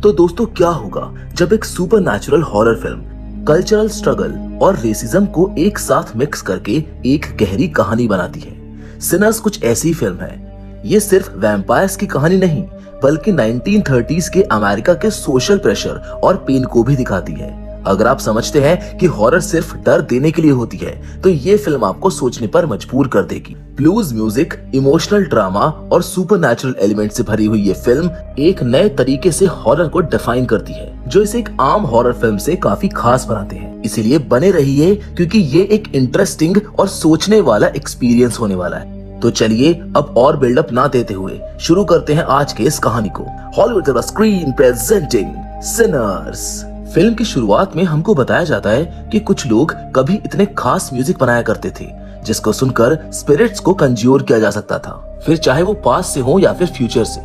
तो दोस्तों क्या होगा जब एक supernatural horror film cultural struggle और रेसिज्म को एक साथ मिक्स करके एक गहरी कहानी बनाती है। सिनर्स कुछ ऐसी फिल्म है। ये सिर्फ वैम्पायर्स की कहानी नहीं बल्कि 1930s के अमेरिका के सोशल प्रेशर और पेन को भी दिखाती है। अगर आप समझते हैं कि हॉरर सिर्फ डर देने के लिए होती है तो ये फिल्म आपको सोचने पर मजबूर कर देगी। ब्लूज म्यूजिक, इमोशनल ड्रामा और सुपरनैचुरल एलिमेंट से भरी हुई ये फिल्म एक नए तरीके से हॉरर को डिफाइन करती है, जो इसे एक आम हॉरर फिल्म से काफी खास बनाते हैं। इसीलिए बने रहिए क्योंकि ये एक इंटरेस्टिंग और सोचने वाला एक्सपीरियंस होने वाला है। तो चलिए अब और बिल्डअप ना देते हुए शुरू करते हैं आज के इस कहानी को। Hollywood screen presenting Sinners. Film की शुरुआत में हमको बताया जाता है कि कुछ लोग कभी इतने खास म्यूजिक बनाया करते थे जिसको सुनकर स्पिरिट्स को कंज्यूर किया जा सकता था, फिर चाहे वो पास्ट से हो या फिर फ्यूचर से।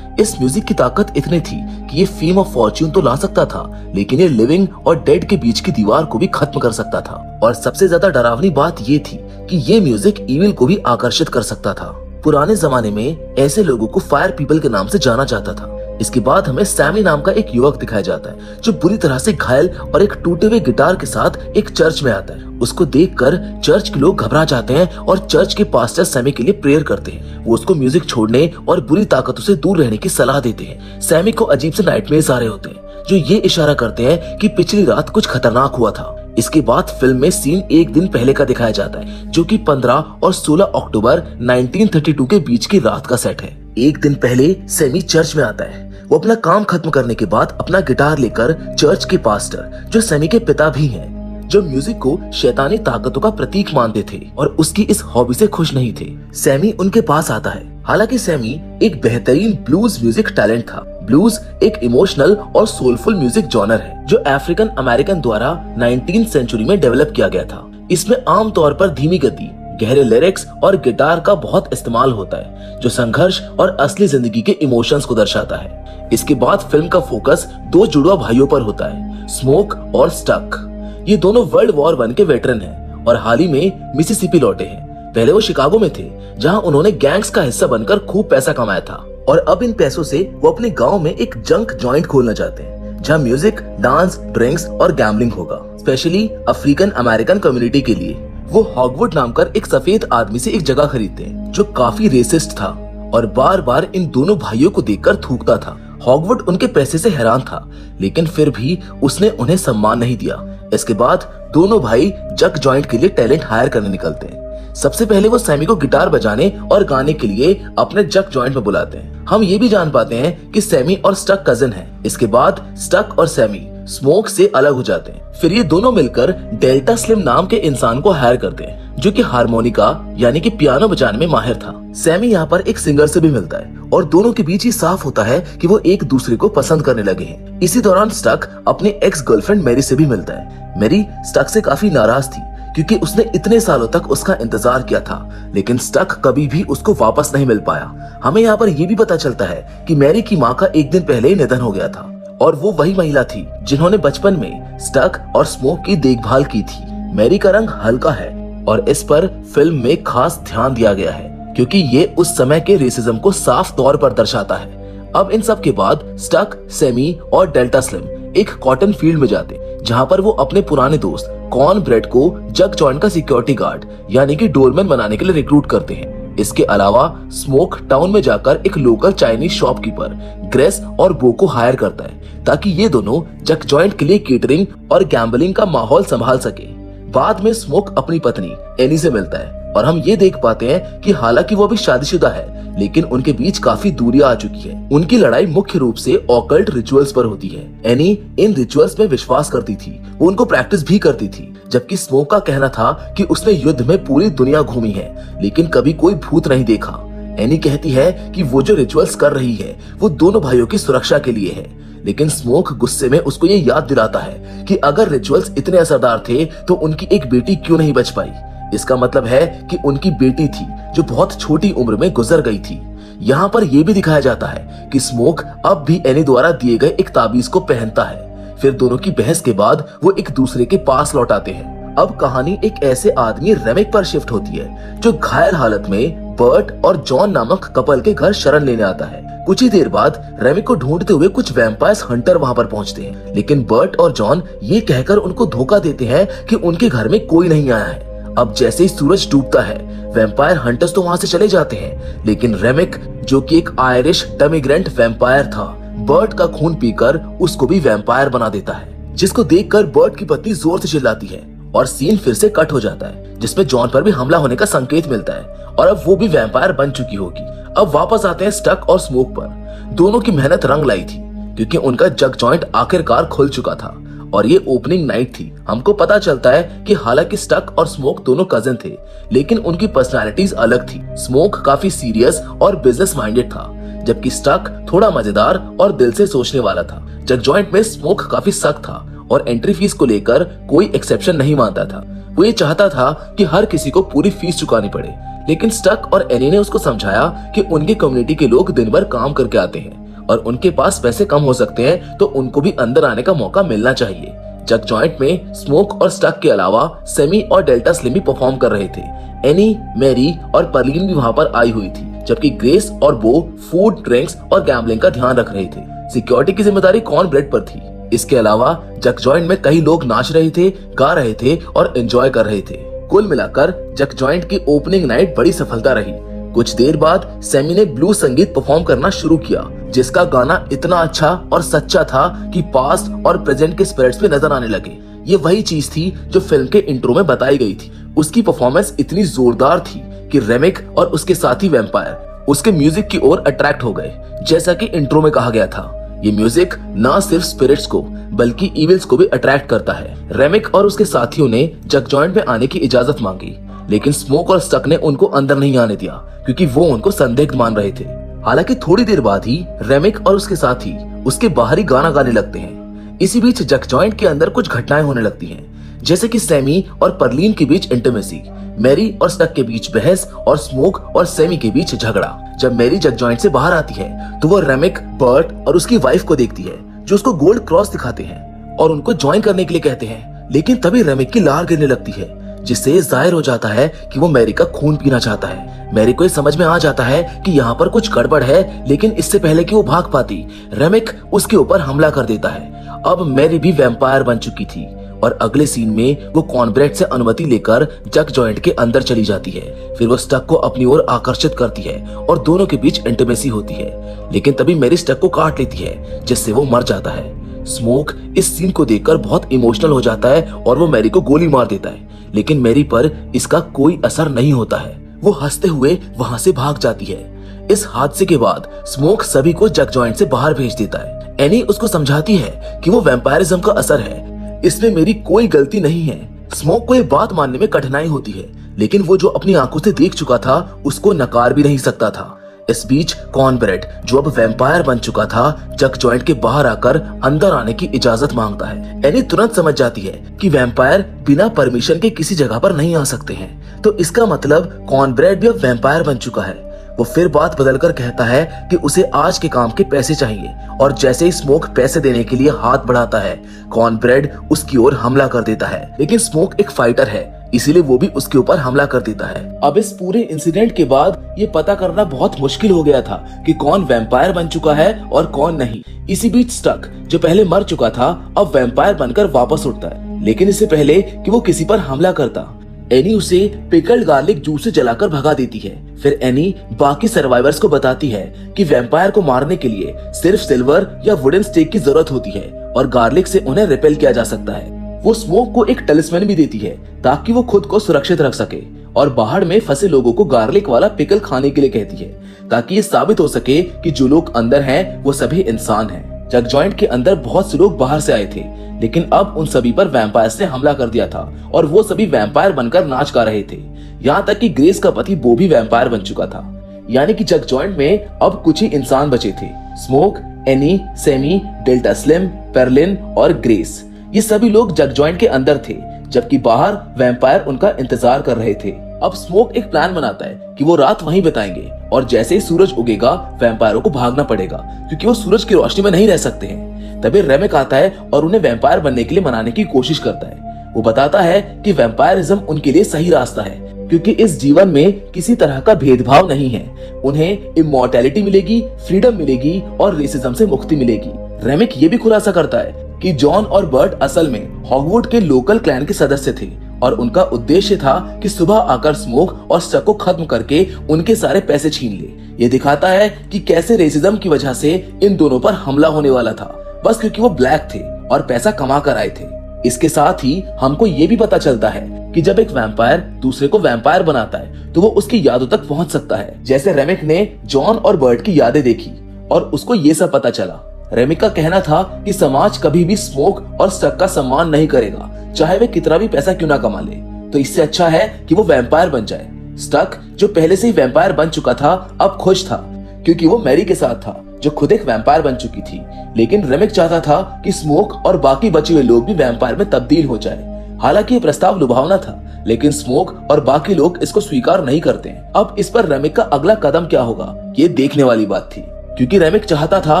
इस म्यूजिक की ताकत इतनी थी कि ये फेम और फॉर्च्यून तो ला सकता था, लेकिन ये लिविंग और डेड के बीच की दीवार को भी खत्म कर सकता था। और सबसे ज्यादा डरावनी बात ये थी कि ये म्यूजिक इविल को भी आकर्षित कर सकता था। पुराने जमाने में ऐसे लोगों को फायर पीपल के नाम से जाना जाता था। इसके बाद हमें सैमी नाम का एक युवक दिखाया जाता है जो बुरी तरह से घायल और एक टूटे हुए गिटार के साथ एक चर्च में आता है। उसको देखकर चर्च के लोग घबरा जाते हैं और चर्च के पास्टर सैमी के लिए प्रेयर करते हैं। वो उसको म्यूजिक छोड़ने और बुरी ताकतों से दूर रहने की सलाह देते हैं। सैमी को अजीब से नाइटमेयर्स आ रहे होते हैं जो ये इशारा करते हैं कि पिछली रात कुछ खतरनाक हुआ था। इसके बाद फिल्म में सीन एक दिन पहले का दिखाया जाता है जो कि 15 और 16 अक्टूबर 1932 के बीच की रात का सेट है। एक दिन पहले सैमी चर्च में आता है। वो अपना काम खत्म करने के बाद अपना गिटार लेकर चर्च के पास्टर, जो सैमी के पिता भी हैं, जो म्यूजिक को शैतानी ताकतों का प्रतीक मानते थे और उसकी इस हॉबी से खुश नहीं थे, सैमी उनके पास आता है। हालांकि सैमी एक बेहतरीन ब्लूज म्यूजिक टैलेंट था। ब्लूज एक इमोशनल और सोलफुल म्यूजिक जॉनर है जो अफ्रीकन अमेरिकन द्वारा 19th सेंचुरी में डेवलप किया गया था। इसमें आमतौर पर धीमी गति, गहरे लिरिक्स और गिटार का बहुत इस्तेमाल होता है जो संघर्ष और असली जिंदगी के इमोशंस को दर्शाता है। इसके बाद फिल्म का फोकस दो जुड़वा भाइयों पर होता है, स्मोक और स्टक। ये दोनों वर्ल्ड वॉर 1 के वेटरन हैं और हाल ही में मिसिसिपी लौटे हैं। पहले वो शिकागो में थे जहां उन्होंने गैंग्स का हिस्सा बनकर खूब पैसा कमाया था और अब इन पैसों से वो अपने गांव में एक जंक जॉइंट खोलना चाहते हैं जहां म्यूजिक, डांस, ड्रिंक्स और गैम्बलिंग होगा, स्पेशली अफ्रीकन अमेरिकन कम्युनिटी के लिए। वो हॉगवुड नाम कर एक सफेद आदमी से एक जगह खरीदते हैं जो काफी रेसिस्ट था और बार बार इन दोनों भाइयों को देखकर थूकता था। हॉगवुड उनके पैसे से हैरान था, लेकिन फिर भी उसने उन्हें सम्मान नहीं दिया। इसके बाद दोनों भाई जक जॉइंट के लिए टैलेंट हायर करने निकलते हैं। सबसे पहले वो सैमी को गिटार बजाने और गाने के लिए अपने जक जॉइंट में बुलाते हैं। हम ये भी जान पाते हैं कि सैमी और स्टक कजिन हैं। इसके बाद स्टक और सैमी स्मोक से अलग हो जाते हैं। फिर ये दोनों मिलकर डेल्टा स्लिम नाम के इंसान को हायर करते हैं जो कि हारमोनिका यानी कि पियानो बजाने में माहिर था। सैमी यहाँ पर एक सिंगर से भी मिलता है और दोनों के बीच ही साफ होता है कि वो एक दूसरे को पसंद करने लगे हैं। इसी दौरान स्टक अपने एक्स गर्लफ्रेंड मैरी से भी मिलता है। मैरी स्टक से काफी नाराज थी क्योंकि उसने इतने सालों तक उसका इंतजार किया था, लेकिन स्टक कभी भी उसको वापस नहीं मिल पाया। हमें यहाँ पर ये भी पता चलता है कि मैरी की माँ का एक दिन पहले ही निधन हो गया था और वो वही महिला थी जिन्होंने बचपन में स्टक और स्मोक की देखभाल की थी। मैरी का रंग हल्का है और इस पर फिल्म में खास ध्यान दिया गया है क्योंकि ये उस समय के रेसिज्म को साफ तौर पर दर्शाता है। अब इन सब के बाद स्टक, सैमी और डेल्टा स्लिम एक कॉटन फील्ड में जाते जहां पर वो अपने पुराने दोस्त कॉर्न ब्रेड को जक जॉइंट का सिक्योरिटी गार्ड यानी कि डोरमैन बनाने के लिए रिक्रूट करते हैं। इसके अलावा स्मोक टाउन में जाकर एक लोकल चाइनीज शॉपकीपर ग्रेस और बो को हायर करता है ताकि ये दोनों जक जॉइंट के लिए केटरिंग और गैम्बलिंग का माहौल संभाल सके। बाद में स्मोक अपनी पत्नी एनी से मिलता है और हम ये देख पाते हैं कि हालांकि वो अभी शादीशुदा है लेकिन उनके बीच काफी दूरियां आ चुकी है। उनकी लड़ाई मुख्य रूप से ऑकल्ट रिचुअल्स पर होती है। एनी इन रिचुअल्स में विश्वास करती थी, वो उनको प्रैक्टिस भी करती थी, जबकि स्मोक का कहना था कि उसने युद्ध में पूरी दुनिया घूमी है लेकिन कभी कोई भूत नहीं देखा। एनी कहती है कि वो जो रिचुअल्स कर रही है वो दोनों भाइयों की सुरक्षा के लिए है, लेकिन स्मोक गुस्से में उसको ये याद दिलाता है कि अगर रिचुअल्स इतने असरदार थे तो उनकी एक बेटी क्यों नहीं बच पाई। इसका मतलब है कि उनकी बेटी थी जो बहुत छोटी उम्र में गुजर गई थी। यहाँ पर यह भी दिखाया जाता है कि स्मोक अब भी एनी द्वारा दिए गए एक ताबीज को पहनता है। फिर दोनों की बहस के बाद वो एक दूसरे के पास लौट आते हैं। अब कहानी एक ऐसे आदमी रेमिक पर शिफ्ट होती है जो घायल हालत में बर्ट और जॉन नामक कपल के घर शरण लेने आता है कुछ ही देर बाद रेमिक को ढूंढते हुए कुछ वैम्पायर्स हंटर वहां पर पहुंचते हैं, लेकिन बर्ट और जॉन ये कहकर उनको धोखा देते हैं कि उनके घर में कोई नहीं आया है। अब जैसे ही सूरज डूबता है, वैम्पायर हंटर्स तो वहां से चले जाते हैं, लेकिन रेमिक जो कि एक आयरिश इमिग्रेंट वैम्पायर था, बर्ट का खून पीकर उसको भी वैम्पायर बना देता है, जिसको देखकर बर्ट की पत्नी जोर से चिल्लाती है और सीन फिर से कट हो जाता है, जिसमें जॉन पर भी हमला होने का संकेत मिलता है और अब वो भी वैम्पायर बन चुकी होगी। अब वापस आते हैं स्टक और स्मोक पर। दोनों की मेहनत रंग लाई थी क्योंकि उनका जग जॉइंट आखिरकार खुल चुका था और ये ओपनिंग नाइट थी। हमको पता चलता है कि हालांकि स्टक और स्मोक दोनों कजिन थे, लेकिन उनकी पर्सनालिटीज अलग थी। स्मोक काफी सीरियस और बिजनेस माइंडेड था, जबकि स्टक थोड़ा मजेदार और दिल से सोचने वाला था। जग जॉइंट में स्मोक काफी सख्त था और एंट्री फीस को लेकर कोई एक्सेप्शन नहीं मानता था। वो ये चाहता था कि हर किसी को पूरी फीस चुकानी पड़े, लेकिन स्टक और एनी ने उसको समझाया कि उनकी कम्युनिटी के लोग दिन भर काम करके आते हैं और उनके पास पैसे कम हो सकते हैं, तो उनको भी अंदर आने का मौका मिलना चाहिए। जग जॉइंट में स्मोक और स्टक के अलावा सेमी और डेल्टा स्लिम भी परफॉर्म कर रहे थे। एनी, मैरी और पर्लिन भी वहां पर आई हुई थी, जबकि ग्रेस और बो फूड, ड्रिंक्स और गैम्बलिंग का ध्यान रख रहे थे। सिक्योरिटी की जिम्मेदारी कॉर्नब्रेड पर थी। इसके अलावा जग जॉइंट में कई लोग नाच रहे थे, गा रहे थे और एंजॉय कर रहे थे। कुल मिलाकर जग जॉइंट की ओपनिंग नाइट बड़ी सफलता रही। कुछ देर बाद सैमी ने ब्लूज संगीत परफॉर्म करना शुरू किया, जिसका गाना इतना अच्छा और सच्चा था कि पास्ट और प्रेजेंट के स्पिरिट्स पे नजर आने लगे। ये वही चीज थी जो फिल्म के इंट्रो में बताई गई थी। उसकी परफॉर्मेंस इतनी जोरदार थी कि रेमिक और उसके साथी वैम्पायर उसके म्यूजिक की ओर अट्रैक्ट हो गए। जैसा कि इंट्रो में कहा गया था, ये म्यूजिक न सिर्फ स्पिरिट्स को बल्कि इविल्स को भी अट्रैक्ट करता है। रेमिक और उसके साथियों ने जग जॉइंट में आने की इजाजत मांगी, लेकिन स्मोक और स्टक ने उनको अंदर नहीं आने दिया क्योंकि वो उनको संदिग्ध मान रहे थे। हालांकि थोड़ी देर बाद ही रेमिक और उसके साथी उसके बाहरी गाना गाने लगते हैं। इसी बीच जग जॉइंट के अंदर कुछ घटनाएं होने लगती हैं, जैसे कि सैमी और पर्लिन के बीच इंटीमेसी, मैरी और स्टक के बीच बहस और स्मोक और सैमी के बीच झगड़ा। जब मैरी जग जॉइंट से बाहर आती है तो वो रेमिक, बर्ट और उसकी वाइफ को देखती है, जो उसको गोल्ड क्रॉस दिखाते हैं और उनको ज्वाइन करने के लिए कहते हैं। लेकिन तभी रेमिक की लार गिरने लगती है, जिससे जाहिर हो जाता है कि वो मैरी का खून पीना चाहता है। मैरी को ये समझ में आ जाता है कि यहाँ पर कुछ गड़बड़ है, लेकिन इससे पहले कि वो भाग पाती, रेमिक उसके ऊपर हमला कर देता है। अब मैरी भी वैम्पायर बन चुकी थी और अगले सीन में वो कॉर्नब्रेड से अनुमति लेकर जग जॉइंट के अंदर चली जाती है। फिर वो स्टक को अपनी ओर आकर्षित करती है और दोनों के बीच इंटीमेसी होती है, लेकिन तभी मैरी स्टक को काट लेती है, जिससे वो मर जाता है। स्मोक इस सीन को देखकर बहुत इमोशनल हो जाता है और वो मैरी को गोली मार देता है, लेकिन मैरी पर इसका कोई असर नहीं होता है। वो हंसते हुए वहां से भाग जाती है। इस हादसे के बाद स्मोक सभी को जग जॉइंट से बाहर भेज देता है। एनी उसको समझाती है कि वो वैम्पायरिज्म का असर है, इसमें मेरी कोई गलती नहीं है। स्मोक को ये बात मानने में कठिनाई होती है, लेकिन वो जो अपनी आंखों से देख चुका था उसको नकार भी नहीं सकता था। इस बीच कॉर्नब्रेड, जो अब वैम्पायर बन चुका था, जग जॉइंट के बाहर आकर अंदर आने की इजाजत मांगता है। एनी तुरंत समझ जाती है कि वैम्पायर बिना परमिशन के किसी जगह पर नहीं आ सकते हैं, तो इसका मतलब कॉर्नब्रेड भी अब वैम्पायर बन चुका है। वो फिर बात बदलकर कहता है कि उसे आज के काम के पैसे चाहिए, और जैसे ही स्मोक पैसे देने के लिए हाथ बढ़ाता है, कॉर्नब्रेड उसकी ओर हमला कर देता है। लेकिन स्मोक एक फाइटर है, इसीलिए वो भी उसके ऊपर हमला कर देता है। अब इस पूरे इंसिडेंट के बाद ये पता करना बहुत मुश्किल हो गया था कि कौन वैम्पायर बन चुका है और कौन नहीं। इसी बीच स्टक, जो पहले मर चुका था, अब वैम्पायर बनकर वापस उठता है, लेकिन इससे पहले कि वो किसी पर हमला करता, एनी उसे पिकल्ड गार्लिक जूस से जलाकर भगा देती है। फिर एनी बाकी सर्वाइवर्स को बताती है कि वैम्पायर को मारने के लिए सिर्फ सिल्वर या वुडन स्टेक की जरूरत होती है और गार्लिक से उन्हें रिपेल किया जा सकता है। वो स्मोक को एक टलिस्मैन भी देती है ताकि वो खुद को सुरक्षित रख सके, और बाहर में फंसे लोगों को गार्लिक वाला पिकल खाने के लिए कहती है, ताकि ये साबित हो सके कि जो लोग अंदर हैं वो सभी इंसान हैं। जग जॉइंट के अंदर बहुत से लोग बाहर से आए थे, लेकिन अब उन सभी पर वैम्पायर ने हमला कर दिया था और वो सभी वैम्पायर बनकर नाच गा रहे थे। यहाँ तक कि ग्रेस का पति बो भी वैम्पायर बन चुका था। यानी कि जग जॉइंट में अब कुछ ही इंसान बचे थे। Smoke, any, semi, delta slim, Perlin और ग्रेस, ये सभी लोग जग जॉइंट के अंदर थे, जबकि बाहर वैम्पायर उनका इंतजार कर रहे थे। अब स्मोक एक प्लान बनाता है कि वो रात वहीं बिताएंगे और जैसे ही सूरज उगेगा वैम्पायरों को भागना पड़ेगा, क्योंकि वो सूरज की रोशनी में नहीं रह सकते हैं। तभी रेमिक आता है और उन्हें वैम्पायर बनने के लिए मनाने की कोशिश करता है। वो बताता है कि वैम्पायरिज्म उनके लिए सही रास्ता है, क्योंकि इस जीवन में किसी तरह का भेदभाव नहीं है। उन्हें इमॉर्टैलिटी मिलेगी, फ्रीडम मिलेगी और रेसिज्म से मुक्ति मिलेगी। रेमिक ये भी खुलासा करता है कि जॉन और बर्ट असल में हॉगवुड के लोकल क्लैन के सदस्य थे और उनका उद्देश्य था कि सुबह आकर स्मोक और स्टक को खत्म करके उनके सारे पैसे छीन ले। ये दिखाता है कि कैसे रेसिज्म की वजह से इन दोनों पर हमला होने वाला था, बस क्योंकि वो ब्लैक थे और पैसा कमा कर आए थे। इसके साथ ही हमको ये भी पता चलता है कि जब एक वैम्पायर दूसरे को वैम्पायर बनाता है तो वो उसकी यादों तक पहुंच सकता है। जैसे रेमिक ने जॉन और बर्ट की यादें देखी और उसको ये सब पता चला। रेमिक का कहना था कि समाज कभी भी स्मोक और स्टक का सम्मान नहीं करेगा, चाहे वे कितना भी पैसा क्यों ना कमा ले। तो इससे अच्छा है कि वो वैम्पायर बन जाए। स्टक, जो पहले से ही वैम्पायर बन चुका था, अब खुश था क्योंकि वो मैरी के साथ था, जो खुद एक वैम्पायर बन चुकी थी। लेकिन रेमिक चाहता था कि स्मोक और बाकी बचे हुए लोग भी वैम्पायर में तब्दील हो जाए। हालांकि ये प्रस्ताव लुभावना था, लेकिन स्मोक और बाकी लोग इसको स्वीकार नहीं करते हैं। अब इस पर रेमिक का अगला कदम क्या होगा, ये देखने वाली बात थी, क्योंकि रेमिक चाहता था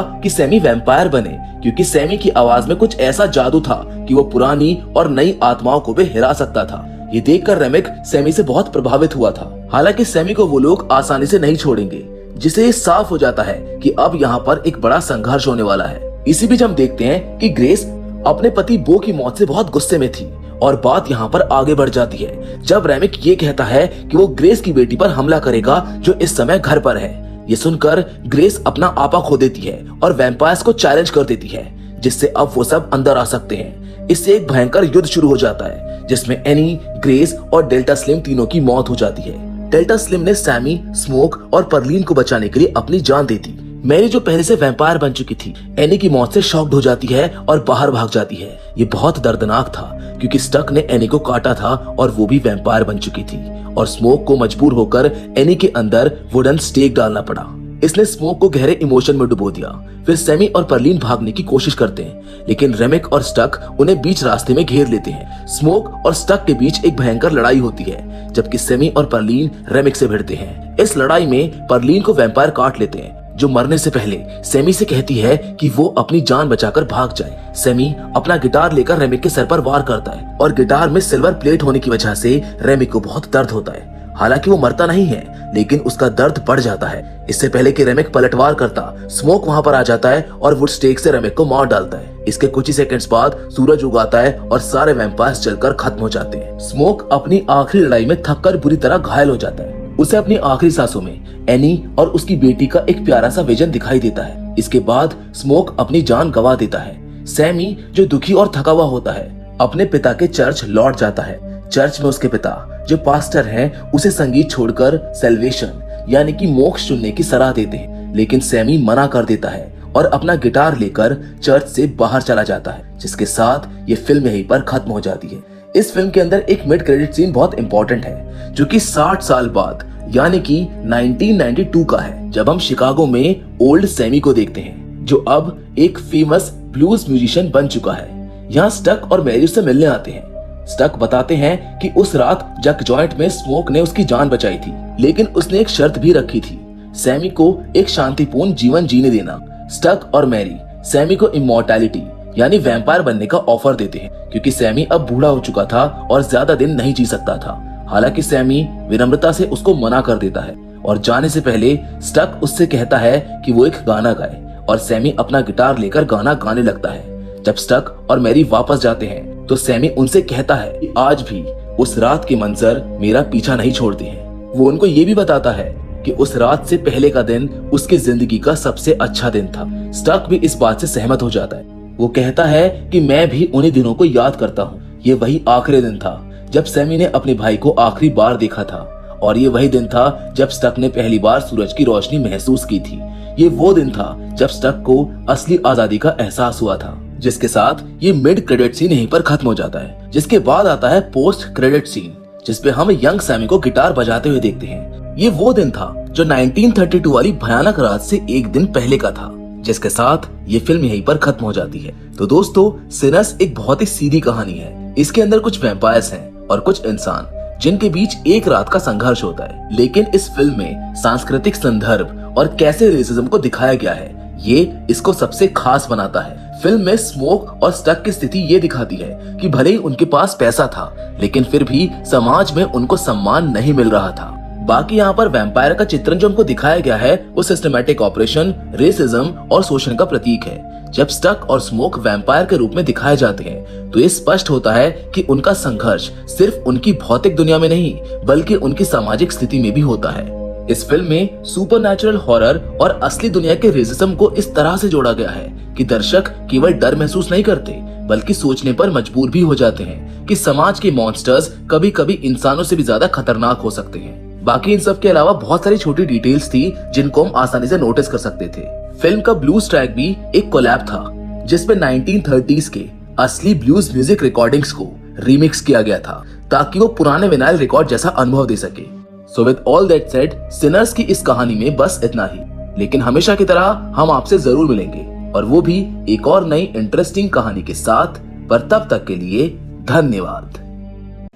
कि सैमी वैम्पायर बने, क्योंकि सैमी की आवाज में कुछ ऐसा जादू था कि वो पुरानी और नई आत्माओं को भी हिरा सकता था। ये देखकर रेमिक सैमी से बहुत प्रभावित हुआ था। हालांकि सैमी को वो लोग आसानी से नहीं छोड़ेंगे, जिससे ये साफ हो जाता है कि अब यहाँ पर एक बड़ा संघर्ष होने वाला है। इसी बीच हम देखते हैं कि ग्रेस अपने पति बो की मौत से बहुत गुस्से में थी और बात यहाँ पर आगे बढ़ जाती है जब रेमिक ये कहता है कि वो ग्रेस की बेटी पर हमला करेगा जो इस समय घर पर है। ये सुनकर ग्रेस अपना आपा खो देती है और वैम्पायर्स को चैलेंज कर देती है, जिससे अब वो सब अंदर आ सकते हैं। इससे एक भयंकर युद्ध शुरू हो जाता है जिसमें एनी, ग्रेस और डेल्टा स्लिम तीनों की मौत हो जाती है। डेल्टा स्लिम ने सैमी, स्मोक और पर्लीन को बचाने के लिए अपनी जान दे दी। मैरी, जो पहले से वैम्पायर बन चुकी थी, एनी की मौत से शॉक्ड हो जाती है और बाहर भाग जाती है। ये बहुत दर्दनाक था क्योंकि स्टक ने एनी को काटा था और वो भी वैम्पायर बन चुकी थी और स्मोक को मजबूर होकर एनी के अंदर वुडन स्टेक डालना पड़ा। इसने स्मोक को गहरे इमोशन में डुबो दिया। फिर सैमी और पर्लीन भागने की कोशिश करते हैं, लेकिन रेमिक और स्टक उन्हें बीच रास्ते में घेर लेते हैं। स्मोक और स्टक के बीच एक भयंकर लड़ाई होती है, जबकि सैमी और पर्लीन रेमिक से भिड़ते हैं। इस लड़ाई में पर्लीन को वैम्पायर काट लेते हैं, जो मरने से पहले सैमी से कहती है कि वो अपनी जान बचाकर भाग जाए। सैमी अपना गिटार लेकर रेमिक के सर पर वार करता है और गिटार में सिल्वर प्लेट होने की वजह से रेमिक को बहुत दर्द होता है। हालांकि वो मरता नहीं है, लेकिन उसका दर्द बढ़ जाता है। इससे पहले कि रेमिक पलटवार करता, स्मोक वहां पर आ जाता है और वुड स्टेक से रेमिक को मार डालता है। इसके कुछ ही सेकंड्स बाद सूरज उगाता है और सारे वैम्पायर्स जलकर खत्म हो जाते हैं। स्मोक अपनी आखिरी लड़ाई में थककर बुरी तरह घायल हो जाता है। उसे अपनी आखिरी सांसों में एनी और उसकी बेटी का एक प्यारा सा विजन दिखाई देता है। इसके बाद स्मोक अपनी जान गंवा देता है। सैमी, जो दुखी और थका हुआ होता है, अपने पिता के चर्च लौट जाता है। चर्च में उसके पिता, जो पास्टर हैं, उसे संगीत छोड़कर सैल्वेशन यानी कि मोक्ष चुनने की सलाह देते हैं, लेकिन सैमी मना कर देता है और अपना गिटार लेकर चर्च से बाहर चला जाता है, जिसके साथ ये फिल्म यहीं पर खत्म हो जाती है। इस फिल्म के अंदर एक मिड क्रेडिट सीन बहुत इंपॉर्टेंट है, जो कि 60 साल बाद यानी कि 1992 का है, जब हम शिकागो में ओल्ड सैमी को देखते हैं, जो अब एक फेमस ब्लूज म्यूजिशियन बन चुका है। यहाँ स्टक और मैरी से मिलने आते हैं। स्टक बताते हैं कि उस रात जक जॉइंट में स्मोक ने उसकी जान बचाई थी, लेकिन उसने एक शर्त भी रखी थी, सैमी को एक शांतिपूर्ण जीवन जीने देना। स्टक और मैरी सैमी को इमॉर्टैलिटी यानी वैम्पायर बनने का ऑफर देते हैं, क्योंकि सैमी अब बूढ़ा हो चुका था और ज्यादा दिन नहीं जी सकता था। हालांकि सैमी विनम्रता से उसको मना कर देता है और जाने से पहले स्टक उससे कहता है कि वो एक गाना गाए और सैमी अपना गिटार लेकर गाना गाने लगता है। जब स्टक और मैरी वापस जाते हैं तो सैमी उनसे कहता है कि आज भी उस रात के मंजर मेरा पीछा नहीं छोड़ते हैं। वो उनको ये भी बताता है कि उस रात से पहले का दिन उसकी जिंदगी का सबसे अच्छा दिन था। स्टक भी इस बात से सहमत हो जाता है। वो कहता है कि मैं भी उन्हीं दिनों को याद करता हूँ। ये वही आखिरी दिन था जब सैमी ने अपने भाई को आखिरी बार देखा था, और ये वही दिन था जब स्टक ने पहली बार सूरज की रोशनी महसूस की थी। ये वो दिन था जब स्टक को असली आजादी का एहसास हुआ था। जिसके साथ ये मिड क्रेडिट सीन यहीं पर खत्म हो जाता है। जिसके बाद आता है पोस्ट क्रेडिट सीन, जिसपे हम यंग सैमी को गिटार बजाते हुए देखते हैं। ये वो दिन था जो 1932 वाली भयानक रात से एक दिन पहले का था, जिसके साथ ये फिल्म यहीं पर खत्म हो जाती है। तो दोस्तों, सिनर्स एक बहुत ही सीधी कहानी है। इसके अंदर कुछ वैम्पायर्स हैं और कुछ इंसान, जिनके बीच एक रात का संघर्ष होता है। लेकिन इस फिल्म में सांस्कृतिक संदर्भ और कैसे रेसिज्म को दिखाया गया है, ये इसको सबसे खास बनाता है। फिल्म में स्मोक और स्टक की स्थिति ये दिखाती है कि भले ही उनके पास पैसा था, लेकिन फिर भी समाज में उनको सम्मान नहीं मिल रहा था। बाकी यहाँ पर वैम्पायर का चित्रण जो हमको दिखाया गया है वो सिस्टमैटिक ऑपरेशन, रेसिज्म और शोषण का प्रतीक है। जब स्टक और स्मोक वैम्पायर के रूप में दिखाए जाते हैं तो ये स्पष्ट होता है कि उनका संघर्ष सिर्फ उनकी भौतिक दुनिया में नहीं बल्कि उनकी सामाजिक स्थिति में भी होता है। इस फिल्म में सुपरनैचुरल हॉरर और असली दुनिया के रेसिज्म को इस तरह से जोड़ा गया है कि दर्शक केवल डर महसूस नहीं करते बल्कि सोचने पर मजबूर भी हो जाते हैं कि समाज के मॉन्स्टर्स कभी कभी इंसानों से भी ज्यादा खतरनाक हो सकते हैं। बाकी इन सब के अलावा बहुत सारी छोटी डिटेल्स थी जिनको हम आसानी से नोटिस कर सकते थे। फिल्म का ब्लूज ट्रैक भी एक कोलैब था जिसमें 1930s के असली ब्लूज म्यूजिक रिकॉर्डिंग्स को रीमिक्स किया गया था ताकि वो पुराने विनाइल रिकॉर्ड जैसा अनुभव दे सके। So with all that said, Sinners की इस कहानी में बस इतना ही, लेकिन हमेशा की तरह हम आपसे जरूर मिलेंगे और वो भी एक और नई इंटरेस्टिंग कहानी के साथ। पर तब तक के लिए धन्यवाद।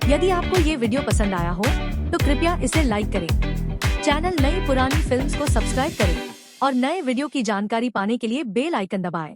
यदि आपको ये वीडियो पसंद आया हो तो कृपया इसे लाइक करें, चैनल नई पुरानी फिल्म्स को सब्सक्राइब करें और नए वीडियो की जानकारी पाने के लिए बेल आइकन दबाएं।